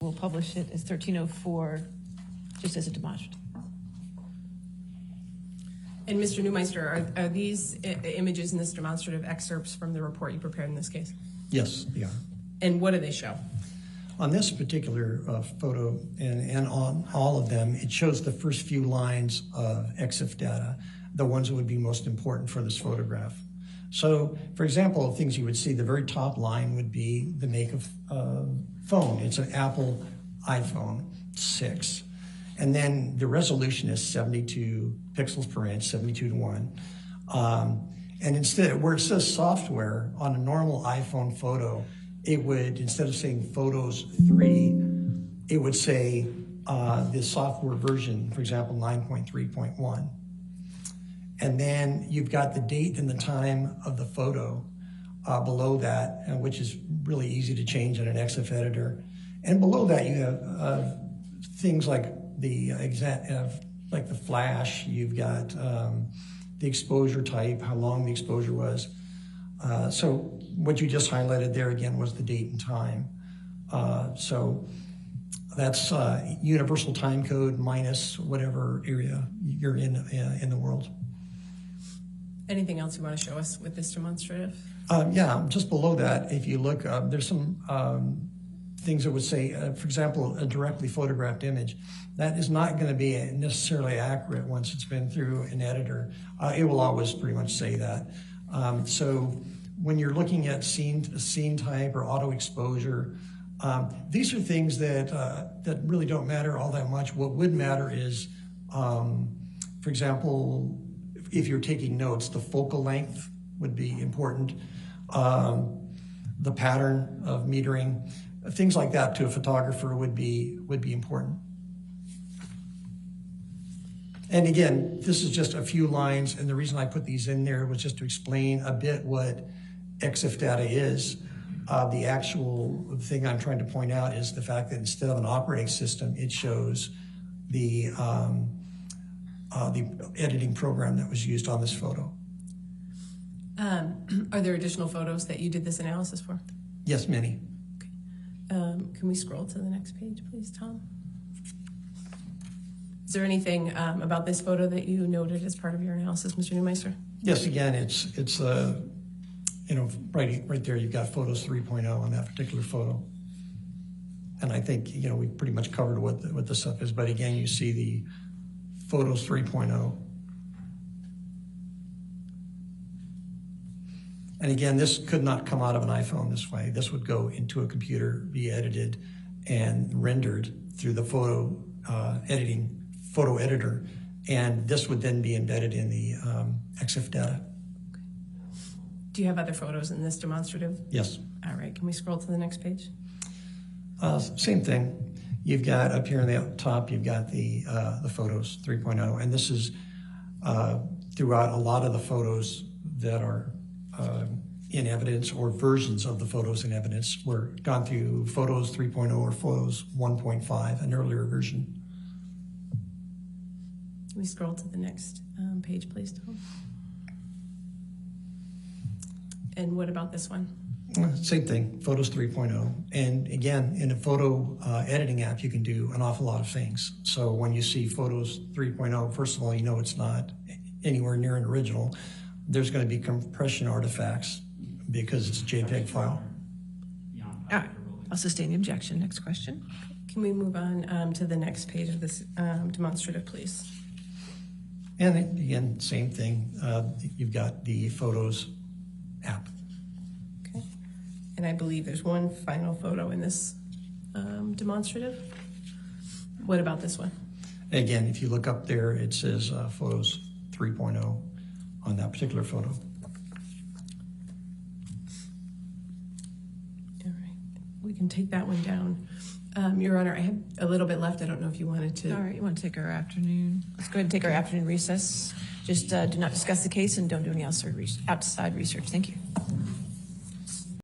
we'll publish it as 1304, just as a demonstrative. And Mr. Neumeister, are these images in this demonstrative excerpts from the report you prepared in this case? Yes, they are. And what do they show? On this particular photo, and on all of them, it shows the first few lines of EXIF data, the ones that would be most important for this photograph. So, for example, things you would see, the very top line would be the make of phone. It's an Apple iPhone 6. And then the resolution is 72 pixels per inch, 72 to 1. And instead, where it says software on a normal iPhone photo, it would, instead of saying Photos 3, it would say the software version, for example, 9.3.1. And then you've got the date and the time of the photo below that, which is really easy to change in an EXIF editor. And below that, you have things like the like the flash. You've got the exposure type, how long the exposure was. So what you just highlighted there again was the date and time. So that's universal time code minus whatever area you're in the world. Anything else you want to show us with this demonstrative? Yeah, just below that, if you look, there's some things that would say, for example, a directly photographed image. That is not going to be necessarily accurate once it's been through an editor. It will always pretty much say that. So when you're looking at scene type or auto exposure, these are things that really don't matter all that much. What would matter is, for example, if you're taking notes, the focal length would be important. The pattern of metering, things like that to a photographer would be important. And again, this is just a few lines, and the reason I put these in there was just to explain a bit what EXIF data is. The actual thing I'm trying to point out is the fact that instead of an operating system, it shows the editing program that was used on this photo. Are there additional photos that you did this analysis for? Yes, many. Okay. Can we scroll to the next page, please, Tom? Is there anything about this photo that you noted as part of your analysis, Mr. Neumeister? Yes, again, it's you know, right there, you've got Photos 3.0 on that particular photo. And I think, you know, we've pretty much covered what the stuff is, but again, you see the Photos 3.0. And again, this could not come out of an iPhone this way. This would go into a computer, be edited and rendered through the photo editor, and this would then be embedded in the EXIF data. Okay. Do you have other photos in this demonstrative? Yes. All right, can we scroll to the next page? Same thing. You've got up here in the top, you've got the Photos 3.0, and this is throughout a lot of the photos that are in evidence, or versions of the photos in evidence, were gone through Photos 3.0 or Photos 1.5, an earlier version. Can we scroll to the next page, please, Tom? And what about this one? Same thing, Photos 3.0. And again, in a photo editing app, you can do an awful lot of things. So when you see Photos 3.0, first of all, you know it's not anywhere near an original. There's going to be compression artifacts because it's a JPEG file. All right, I'll sustain the objection. Next question. Can we move on to the next page of this demonstrative, please? And again, same thing. You've got the Photos app. Okay. And I believe there's one final photo in this demonstrative. What about this one? Again, if you look up there, it says Photos 3.0 on that particular photo. All right, we can take that one down. Your Honor, I have a little bit left. I don't know if you wanted to. All right, you want to take our afternoon? Let's go ahead and take our afternoon recess. Just do not discuss the case and don't do any outside research. Thank you.